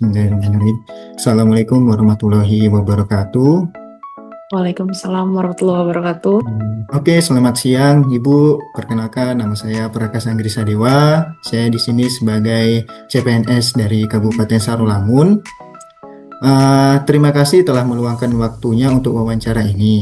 Bismillahirrahmanirrahim. Assalamualaikum warahmatullahi wabarakatuh. Waalaikumsalam warahmatullahi wabarakatuh. Oke, selamat siang Ibu. Perkenalkan, nama saya Prakas Anggri Sadewa. Saya di sini sebagai CPNS dari Kabupaten Sarawangun. Terima kasih telah meluangkan waktunya untuk wawancara ini.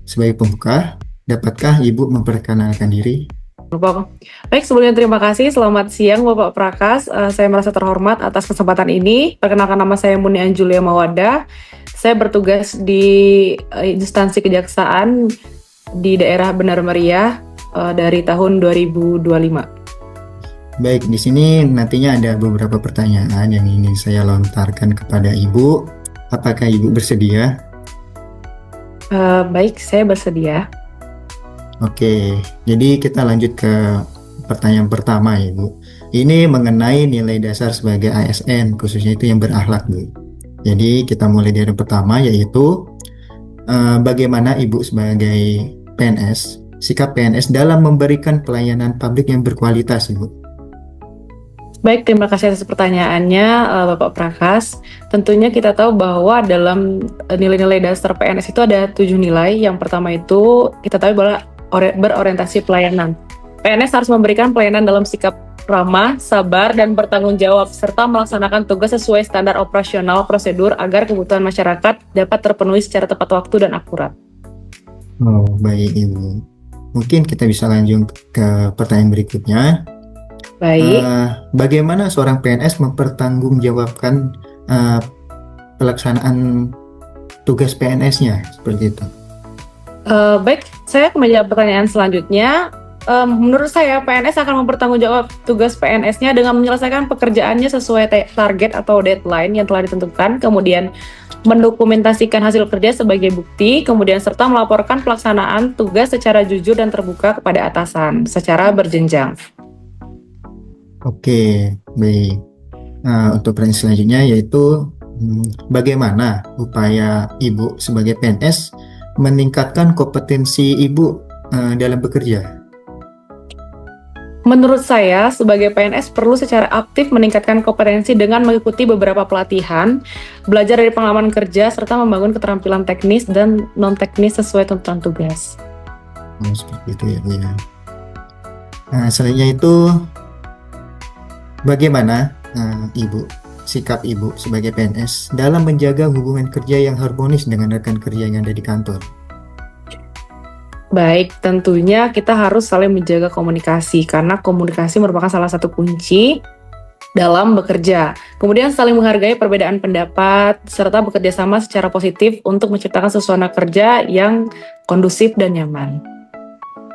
Sebagai pembuka, dapatkah Ibu memperkenalkan diri? Baik, sebelumnya terima kasih. Selamat siang Bapak Prakas. Saya merasa terhormat atas kesempatan ini. Perkenalkan, nama saya Muni Anjulia Mawada. Saya bertugas di instansi kejaksaan di daerah Benar Meriah dari tahun 2025. Baik, di sini nantinya ada beberapa pertanyaan yang ingin saya lontarkan kepada Ibu. Apakah Ibu bersedia? Baik, saya bersedia. Oke, jadi kita lanjut ke pertanyaan pertama ya Bu. Ini mengenai nilai dasar sebagai ASN, khususnya itu yang berakhlak Bu. Jadi kita mulai dari yang pertama, yaitu bagaimana Ibu sebagai PNS, sikap PNS dalam memberikan pelayanan publik yang berkualitas Ibu. Baik, terima kasih atas pertanyaannya Bapak Prakas. Tentunya kita tahu bahwa dalam nilai-nilai dasar PNS itu ada 7 nilai. Yang pertama itu kita tahu bahwa berorientasi pelayanan. PNS harus memberikan pelayanan dalam sikap ramah, sabar, dan bertanggung jawab, serta melaksanakan tugas sesuai standar operasional prosedur agar kebutuhan masyarakat dapat terpenuhi secara tepat waktu dan akurat. Oh, baik Ibu. Mungkin kita bisa lanjut ke pertanyaan berikutnya. Baik. Bagaimana seorang PNS mempertanggungjawabkan pelaksanaan tugas PNS-nya seperti itu? Baik, saya akan menjawab pertanyaan selanjutnya. Menurut saya, PNS akan mempertanggungjawab tugas PNS-nya dengan menyelesaikan pekerjaannya sesuai target atau deadline yang telah ditentukan, kemudian mendokumentasikan hasil kerja sebagai bukti, kemudian serta melaporkan pelaksanaan tugas secara jujur dan terbuka kepada atasan secara berjenjang. Oke, baik. Untuk pertanyaan selanjutnya yaitu bagaimana upaya Ibu sebagai PNS meningkatkan kompetensi Ibu dalam bekerja? Menurut saya, sebagai PNS perlu secara aktif meningkatkan kompetensi dengan mengikuti beberapa pelatihan, belajar dari pengalaman kerja, serta membangun keterampilan teknis dan non-teknis sesuai tuntutan tugas. Oh, seperti itu ya Bu ya. Selanjutnya itu bagaimana Ibu, sikap Ibu sebagai PNS dalam menjaga hubungan kerja yang harmonis dengan rekan kerja yang ada di kantor? Baik, tentunya kita harus saling menjaga komunikasi karena komunikasi merupakan salah satu kunci dalam bekerja. Kemudian saling menghargai perbedaan pendapat serta bekerja sama secara positif untuk menciptakan suasana kerja yang kondusif dan nyaman.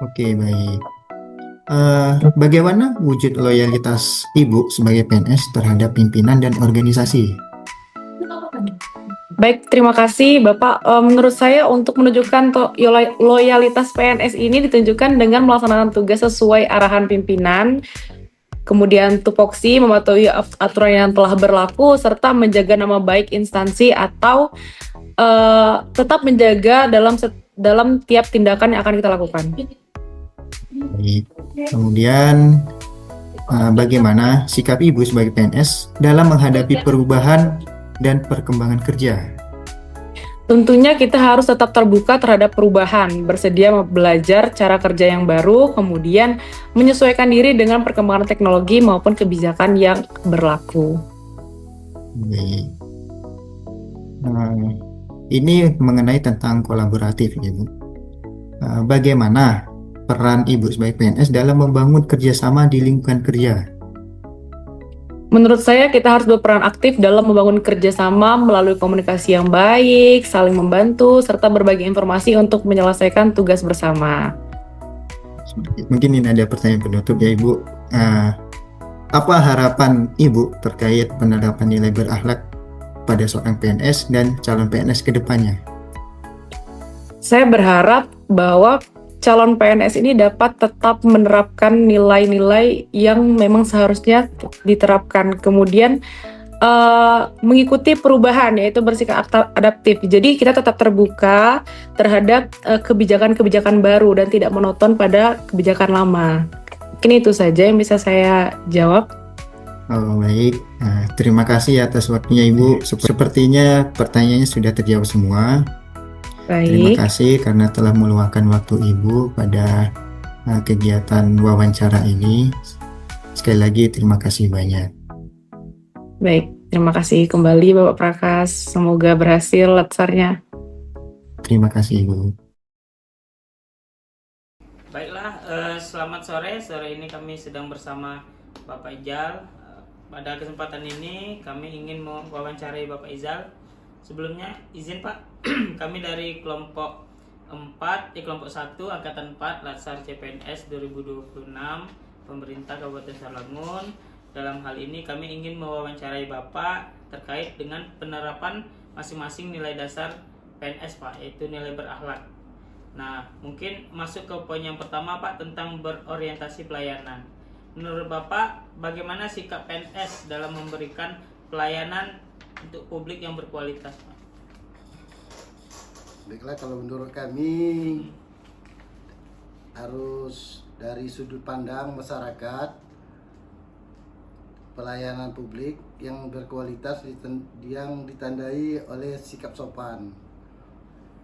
Oke, baik. Bagaimana wujud loyalitas Ibu sebagai PNS terhadap pimpinan dan organisasi? Baik, terima kasih Bapak. Menurut saya untuk menunjukkan loyalitas PNS ini ditunjukkan dengan melaksanakan tugas sesuai arahan pimpinan, kemudian tupoksi, mematuhi aturan yang telah berlaku, serta menjaga nama baik instansi atau tetap menjaga dalam tiap tindakan yang akan kita lakukan. Baik. Kemudian bagaimana sikap Ibu sebagai PNS dalam menghadapi perubahan dan perkembangan kerja? Tentunya kita harus tetap terbuka terhadap perubahan, bersedia belajar cara kerja yang baru, kemudian menyesuaikan diri dengan perkembangan teknologi maupun kebijakan yang berlaku. Baik. Ini mengenai tentang kolaboratif ya Bu. Bagaimana peran Ibu sebagai PNS dalam membangun kerjasama di lingkungan kerja? Menurut saya kita harus berperan aktif dalam membangun kerjasama melalui komunikasi yang baik, saling membantu, serta berbagi informasi untuk menyelesaikan tugas bersama. Mungkin ini ada pertanyaan penutup ya Ibu. Apa harapan Ibu terkait penerapan nilai berakhlak pada seorang PNS dan calon PNS ke depannya? Saya berharap bahwa calon PNS ini dapat tetap menerapkan nilai-nilai yang memang seharusnya diterapkan. Kemudian mengikuti perubahan, yaitu bersikap adaptif. Jadi kita tetap terbuka terhadap kebijakan-kebijakan baru dan tidak monoton pada kebijakan lama. Mungkin itu saja yang bisa saya jawab. Oh, baik. Terima kasih atas waktunya Ibu. Sepertinya pertanyaannya sudah terjawab semua. Terima Baik, kasih karena telah meluangkan waktu Ibu pada kegiatan wawancara ini. Sekali lagi terima kasih banyak. baik. Terima kasih kembali Bapak Prakas. Semoga berhasil latsarnya. Terima kasih Ibu. Baiklah, selamat sore. Sore ini kami sedang bersama Bapak Ijal. Pada kesempatan ini kami ingin mewawancarai Bapak Izal. Sebelumnya izin Pak, kami dari kelompok 4, kelompok 1 Angkatan 4 Latsar CPNS 2026 Pemerintah Kabupaten Sarangun. Dalam hal ini kami ingin mewawancarai Bapak terkait dengan penerapan masing-masing nilai dasar PNS Pak, yaitu nilai berakhlak. Nah, mungkin masuk ke poin yang pertama Pak tentang berorientasi pelayanan. Menurut Bapak, bagaimana sikap PNS dalam memberikan pelayanan untuk publik yang berkualitas Pak? Baiklah, kalau menurut kami harus dari sudut pandang masyarakat, pelayanan publik yang berkualitas yang ditandai oleh sikap sopan,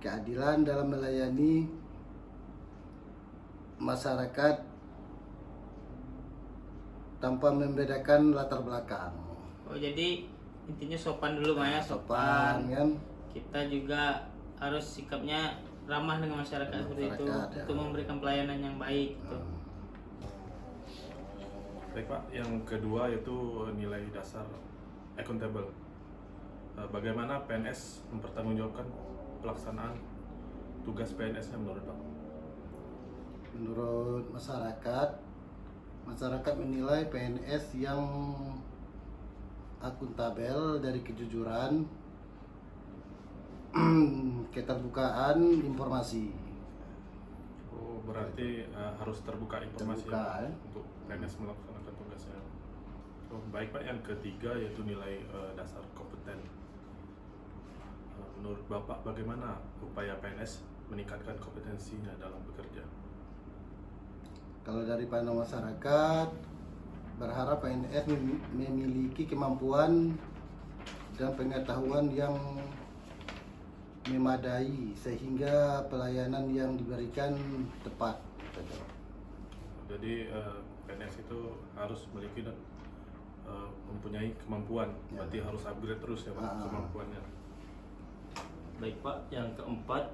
keadilan dalam melayani masyarakat tanpa membedakan latar belakang. Oh, jadi intinya sopan dulu Pak ya, Sopan kan? Kita juga harus sikapnya ramah dengan masyarakat seperti itu Masyarakat, ya. untuk memberikan pelayanan yang baik gitu. Baik Pak, yang kedua yaitu nilai dasar accountable. Bagaimana PNS mempertanggungjawabkan pelaksanaan tugas PNS-nya menurut Pak? Menurut masyarakat, masyarakat menilai PNS yang akuntabel dari kejujuran, keterbukaan informasi. Oh, berarti harus terbuka informasi Terbuka, ya. untuk PNS melaksanakan tugasnya. Oh, baik Pak, yang ketiga yaitu nilai dasar kompeten. Menurut Bapak bagaimana upaya PNS meningkatkan kompetensinya dalam bekerja? Kalau dari pandang masyarakat, berharap PNS memiliki kemampuan dan pengetahuan yang memadai sehingga pelayanan yang diberikan tepat. Jadi PNS itu harus memiliki dan mempunyai kemampuan, Ya. berarti harus upgrade terus ya Pak kemampuannya. Baik Pak, yang keempat,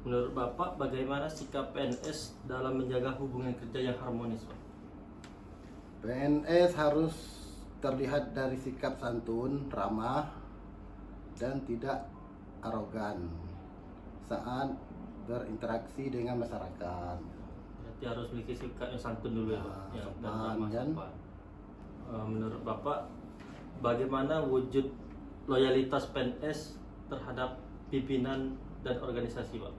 menurut Bapak bagaimana sikap PNS dalam menjaga hubungan kerja yang harmonis Pak? PNS harus terlihat dari sikap santun, ramah, dan tidak arogan saat berinteraksi dengan masyarakat. Berarti harus memiliki sikap yang santun dulu ya Pak, ya, dan sopan, ramah kan? sopan. Menurut Bapak bagaimana wujud loyalitas PNS terhadap pimpinan dan organisasi Pak?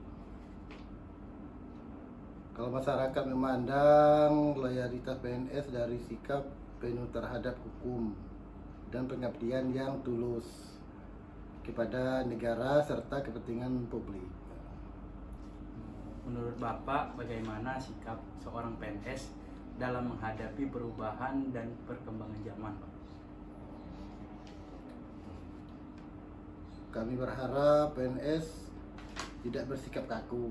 Kalau masyarakat memandang loyalitas PNS dari sikap penuh terhadap hukum dan pengabdian yang tulus kepada negara serta kepentingan publik. Menurut Bapak, bagaimana sikap seorang PNS dalam menghadapi perubahan dan perkembangan zaman, Pak? Kami berharap PNS tidak bersikap kaku.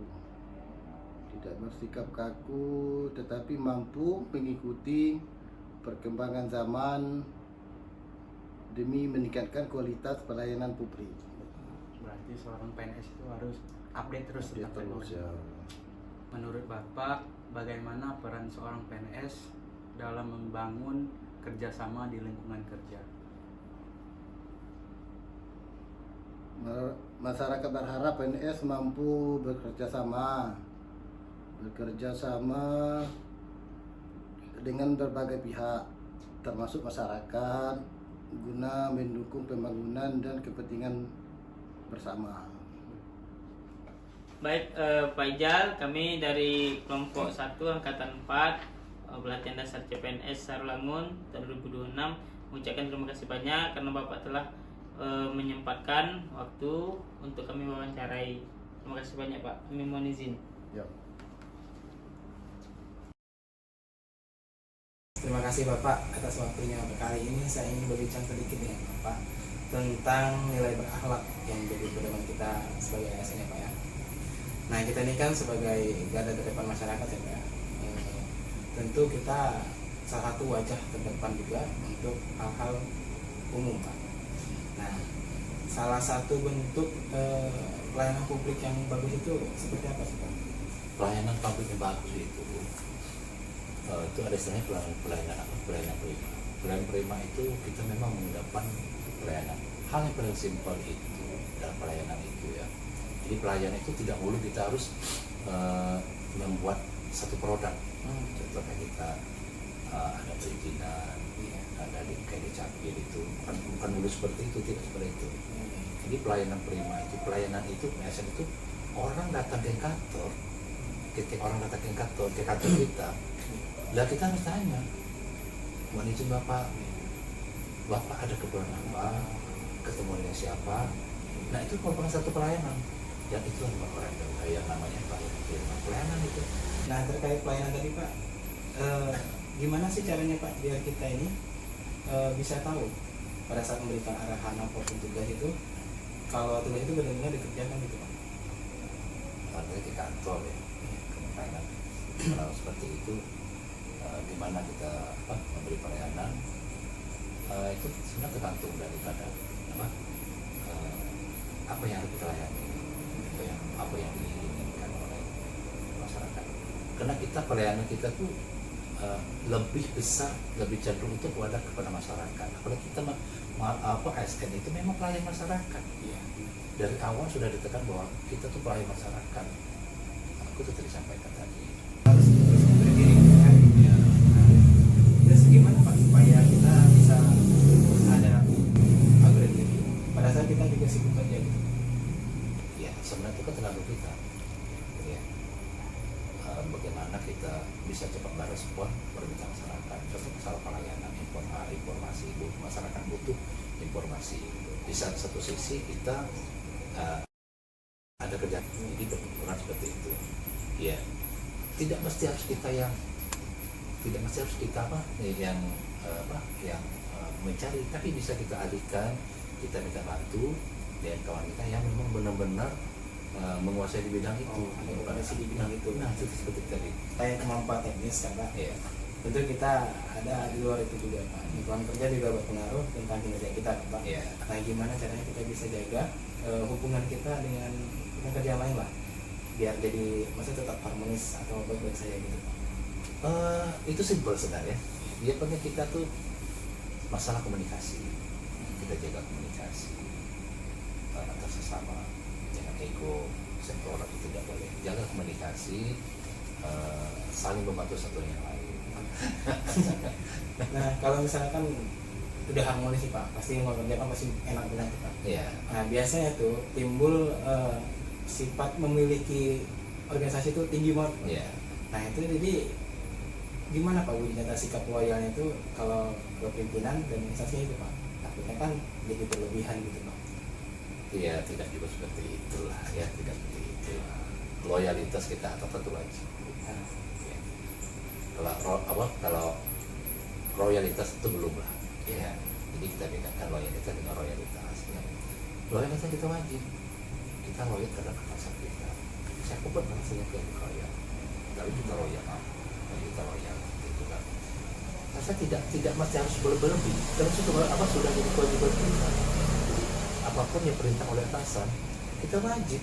Tetapi mampu mengikuti perkembangan zaman demi meningkatkan kualitas pelayanan publik. Berarti seorang PNS itu harus update terus Dia tentang terus teknologi. ya. Menurut Bapak, bagaimana peran seorang PNS dalam membangun kerjasama di lingkungan kerja? Masyarakat berharap PNS mampu bekerja sama dengan berbagai pihak, termasuk masyarakat, guna mendukung pembangunan dan kepentingan bersama. Baik Pak Ijal, kami dari kelompok 1 Angkatan 4 Pelatihan Dasar CPNS Sarangun tahun 2026 mengucapkan terima kasih banyak karena Bapak telah menyempatkan waktu untuk kami wawancarai. Terima kasih banyak Pak, kami mohon izin. Ya. Terima kasih Bapak atas waktunya. Kali ini saya ingin berbincang sedikit dengan Bapak tentang nilai berakhlak yang menjadi pedoman kita sebagai ASN ya Pak ya. Nah kita ini kan sebagai garda terdepan masyarakat ya Pak ya. Tentu kita salah satu wajah terdepan juga untuk hal-hal umum Pak. Nah salah satu bentuk pelayanan publik yang bagus itu seperti apa sih Pak? Pelayanan publik yang bagus itu ada istilahnya pelayanan prima. Pelayanan prima itu kita memang mendapat pelayanan. Hal yang paling simpel itu dalam pelayanan itu ya. Jadi pelayanan itu tidak perlu kita harus membuat satu produk. Contohnya kita ada perizinan, ada di kayak di Capil itu bukan dulu seperti itu, tidak seperti itu. Jadi pelayanan prima itu, pelayanan itu biasanya itu orang datang ke kantor, ketika orang datang ke kantor kita, lah kita harus tanya, mohon izin bapak ada keperluan apa, ketemu dengan siapa. Nah itu merupakan satu pelayanan, dan itu yang namanya pelayanan itu. Nah terkait pelayanan tadi Pak, gimana sih caranya Pak biar kita ini bisa tahu pada saat memberikan arahan apapun tugas itu, kalau tugas itu benar-benar dikerjakan gitu Pak? Artinya ke kantor ya, kemungkinan kalau seperti itu gimana kita memberi pelayanan itu sebenarnya tergantung daripada apa yang harus kita layani, apa yang diinginkan oleh masyarakat. Karena kita pelayanan kita tuh lebih besar, lebih cenderung itu kepada masyarakat. Apalagi kita ASN itu memang pelayan masyarakat. Ya. Dari awal sudah ditekan bahwa kita tuh pelayan masyarakat. Aku tuh tadi sampaikan tadi. Harus memberi diri kan? Ya. Terus gimana Pak supaya kita bisa ada upgrade diri pada saat kita juga sibuk kerja gitu? Ya sebenarnya itu kan terlalu kita. Ya. Bagaimana kita bisa cepat merespon permintaan masyarakat, contoh masalah pelayanan, informasi, masyarakat butuh informasi. Di satu sisi kita ada kerja, jadi berkurang seperti itu. Ya, tidak mesti harus kita yang mencari, tapi bisa kita alihkan, kita minta bantu dengan kawan kita yang memang benar-benar menguasai di bidang itu, di bidang itu. Nah, itu seperti tadi. Kayak kemampuan teknis kan Pak. Ya. Tentu kita ada di luar itu juga Pak. Lingkungan kerja juga berpengaruh tentang kinerja kita kan Pak. Ya. Nah gimana caranya kita bisa jaga hubungan kita dengan rekan kerja lain lah, biar jadi maksudnya tetap harmonis atau baik-baik saja gitu Pak. Itu simpel sebenarnya. Dia penting kita tuh masalah komunikasi. Kita jaga komunikasi antar sesama, jangan ego, sektoral itu tidak boleh. Jaga komunikasi, saling membantu satu yang lain. Nah kalau misalkan udah harmonis sih Pak, pasti mau kerja kan pasti enak benar Pak. Iya. Nah biasanya tuh timbul sifat memiliki organisasi itu tinggi banget Pak. Iya. Nah itu jadi gimana Pak wujud nyata sikap loyalnya itu kalau ke pimpinan dan organisasi itu Pak? Takutnya kan jadi berlebihan gitu Pak. Iya, tidak juga seperti itulah ya, tidak seperti itu. Loyalitas kita tetap wajib. Nah, Ya. Kalau loyalitas itu belum lah. Ya. Jadi kita bedakan loyalitas dengan royalitas. Ya. Loyalitas kita wajib. Kita loyal terhadap atasan kita. Saya pun rasanya kayak loyal. Kalau kita loyal, kita loyal gitu kan. Saya tidak mesti harus berlebih. Terus itu sudah jadi kewajiban kita. Apapun yang perintah oleh atasan, kita wajib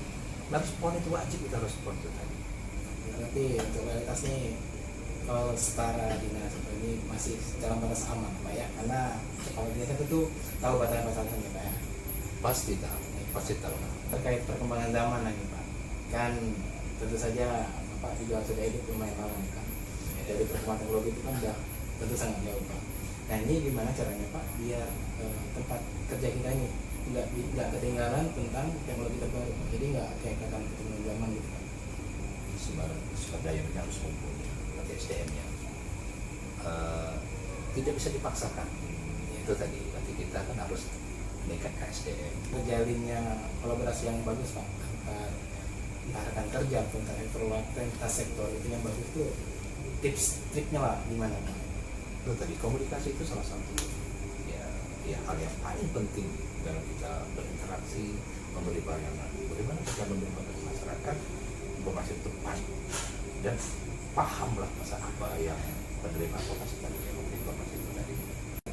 merespon, itu wajib kita respon itu tadi. berarti untuk loyalitas nih kalau setara dinas ini masih dalam batas aman Pak ya, karena kalau dinas itu tahu batasan-batasannya Pak ya. Pasti tahu. Terkait perkembangan zaman lagi Pak, kan tentu saja Bapak juga sudah hidup lumayan lama nih kan. Dari perkembangan teknologi itu kan udah tentu sangat jauh Pak. Nah ini gimana caranya Pak biar tempat kerja kita ini nggak ketinggalan tentang teknologi terbaru Pak. Jadi nggak kayak katakan ketinggalan zaman gitu Pak. Sumber daya yang harus mumpuni, berarti SDM-nya tidak bisa dipaksakan. Itu tadi, berarti kita kan harus meningkatkan SDM. Terjalinnya kolaborasi yang bagus Pak antar rekan kerja atau antar lintas sektor itu yang bagus itu tips triknya lah gimana Pak? Itu tadi komunikasi itu salah satu ya hal yang paling penting dalam kita berinteraksi, memberi pelayanan. Bagaimana kita memberi kepada masyarakat informasi tepat dan pahamlah masa apa yang penerima informasi tadi, informasi itu tadi.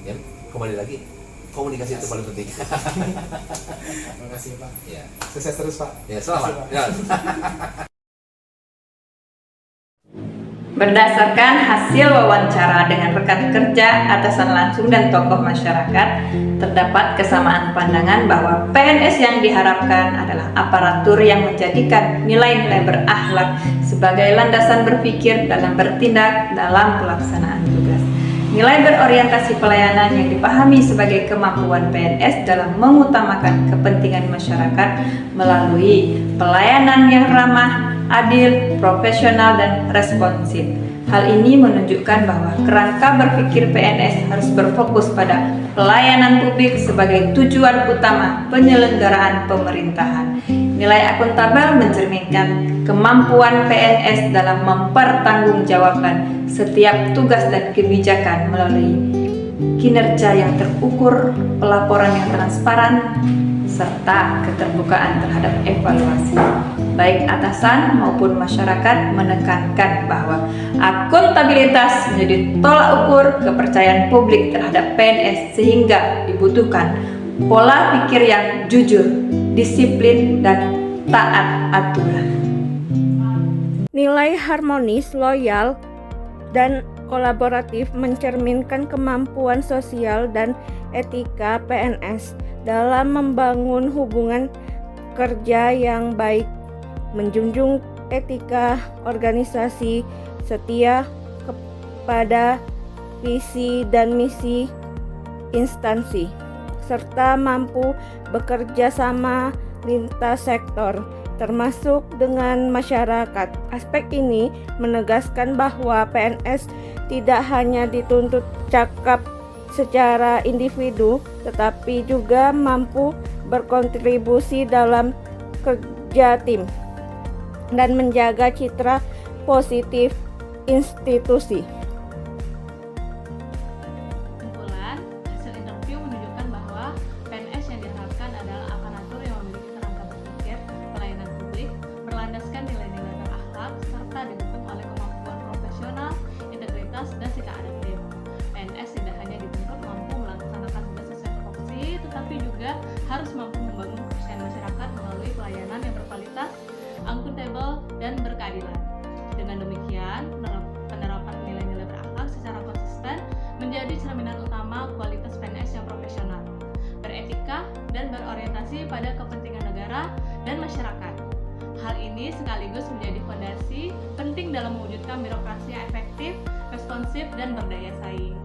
Dan kembali lagi, komunikasi itu paling penting. Terima kasih Pak. Ya, Sukses terus Pak. ya selamat. Terima kasih, Pak. Ya. Berdasarkan hasil wawancara dengan rekan kerja, atasan langsung dan tokoh masyarakat, terdapat kesamaan pandangan bahwa PNS yang diharapkan adalah aparatur yang menjadikan nilai-nilai berakhlak sebagai landasan berpikir dalam bertindak dalam pelaksanaan tugas. Nilai berorientasi pelayanan yang dipahami sebagai kemampuan PNS dalam mengutamakan kepentingan masyarakat melalui pelayanan yang ramah, adil, profesional, dan responsif. Hal ini menunjukkan bahwa kerangka berpikir PNS harus berfokus pada pelayanan publik sebagai tujuan utama penyelenggaraan pemerintahan. Nilai akuntabel mencerminkan kemampuan PNS dalam mempertanggungjawabkan setiap tugas dan kebijakan melalui kinerja yang terukur, pelaporan yang transparan, serta keterbukaan terhadap evaluasi. Baik atasan maupun masyarakat menekankan bahwa akuntabilitas menjadi tolak ukur kepercayaan publik terhadap PNS, sehingga dibutuhkan pola pikir yang jujur, disiplin, dan taat aturan. Nilai harmonis, loyal, dan kolaboratif mencerminkan kemampuan sosial dan etika PNS dalam membangun hubungan kerja yang baik, menjunjung etika organisasi, setia kepada visi dan misi instansi, serta mampu bekerja sama lintas sektor, termasuk dengan masyarakat. Aspek ini menegaskan bahwa PNS tidak hanya dituntut cakap secara individu, tetapi juga mampu berkontribusi dalam kerja tim dan menjaga citra positif institusi. Kesimpulan, hasil interview menunjukkan bahwa PNS yang diharapkan adalah aparatur yang memiliki kerangka berpikir pelayanan publik, berlandaskan nilai-nilai berakhlak, serta didukung oleh kemampuan profesional, integritas, dan sikap adaptif. PNS tidak hanya dituntut mampu melaksanakan tugas sesuai tupoksi, tetapi juga harus mampu membangun kepercayaan masyarakat melalui pelayanan yang berkualitas, akuntabel, dan berkeadilan. Dengan demikian, penerapan nilai-nilai berakhlak secara konsisten menjadi cerminan utama kualitas PNS yang profesional, beretika, dan berorientasi pada kepentingan negara dan masyarakat. Hal ini sekaligus menjadi fondasi penting dalam mewujudkan birokrasi yang efektif, responsif, dan berdaya saing.